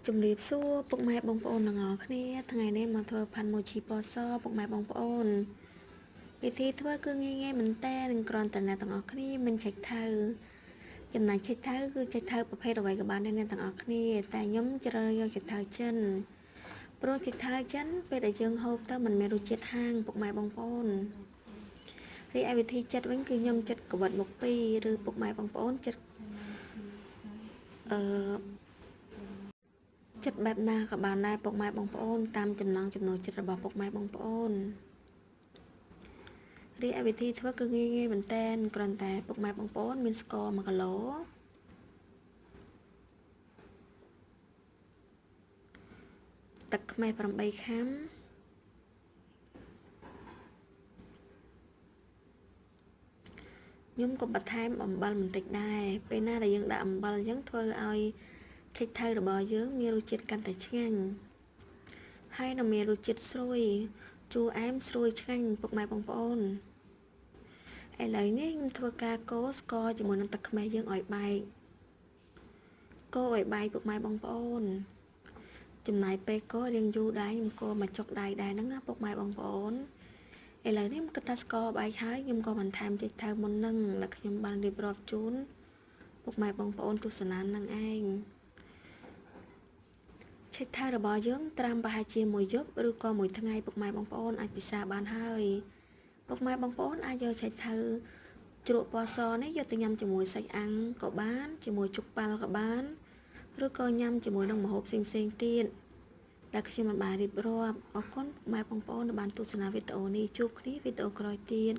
ជំរាបសួរពុកម៉ែបងប្អូនទាំងអស់គ្នាថ្ងៃនេះមកធ្វើផាន់ម៉ូជីពណ៌សពុកម៉ែបងប្អូនវិធីធ្វើគឺងាយៗមែនតើនឹងគ្រាន់តែអ្នកទាំងអស់គ្នាមិនចេះថៅចំណែកចេះថៅគឺចេះថៅប្រភេទអ្វីក៏បានដែរអ្នកទាំងអស់គ្នាតែខ្ញុំជ្រើសយកចេះថៅចិនព្រោះចេះថៅចិនពេលដែលយើងហូបទៅមិនមានរសជាតិហាងពុកម៉ែបងប្អូនរីឯវិធីចិត្តវិញគឺខ្ញុំចិត្តកវិតមុខ2ឬពុកម៉ែបងប្អូនចិត្តចិត្តបែបណាក៏បានដែរពុកម៉ែបងប្អូនតាមចំណង់ចំណូលចិត្តរបស់ពុកម៉ែបងប្អូនរីឯវិធីធ្វើគឺងាយៗមែនតើគ្រាន់តែពុកម៉ែបងប្អូនមានស្ករ1គីឡូទឹកខ្មេះ8ខាំខ្ញុំក៏បន្ថែមអំបិលបន្តិចដែរពេលណាដែលយើងដាក់អំបិលអញ្ចឹងធ្វើឲ្យខេចថៅរបស់យើងមានរសជាតិកាន់តែឆ្ងាញ់ហើយនឹងមានរសជាតិស្រួយជូរអែមស្រួយឆ្ងាញ់ពុកម៉ែបងប្អូនឥឡូវនេះខ្ញុំធ្វើការកូរស្ករជាមួយនឹងទឹកខ្មេះយើងឲ្យបែកកូរឲ្យបែកពុកម៉ែបងប្អូនចំណាយពេលកូររៀងយូរដែរខ្ញុំកូរមកចុកដៃដែរហ្នឹងណាពុកម៉ែបងប្អូនឥឡូវនេះខ្ញុំគិតថាស្ករបែកហើយខ្ញុំក៏បន្ថែមចេកថៅមុននឹងដែលខ្ញុំបានរៀបរាប់ជូនពុកម៉ែបងប្អូនទស្សនានឹងឯងចេកថៅរបស់យើងត្រាំប្រហែលជាមួយយប់ឬក៏មួយថ្ងៃពុកម៉ែបងប្អូនអាចពិសាបានហើយពុកម៉ែបងប្អូនអាចយកចេកថៅជ្រក់ពណ៌សនេះយកទៅញ៉ាំជាមួយសាច់អាំងក៏បានជាមួយជុកប៉ាល់ក៏បានឬក៏ញ៉ាំជាមួយនឹងម្ហូបផ្សេងៗទៀតដែលខ្ញុំបានរៀបរាប់អរគុណពុកម៉ែបងប្អូនដែលបានទស្សនាវីដេអូនេះជួបគ្នាវីដេអូក្រោយទៀត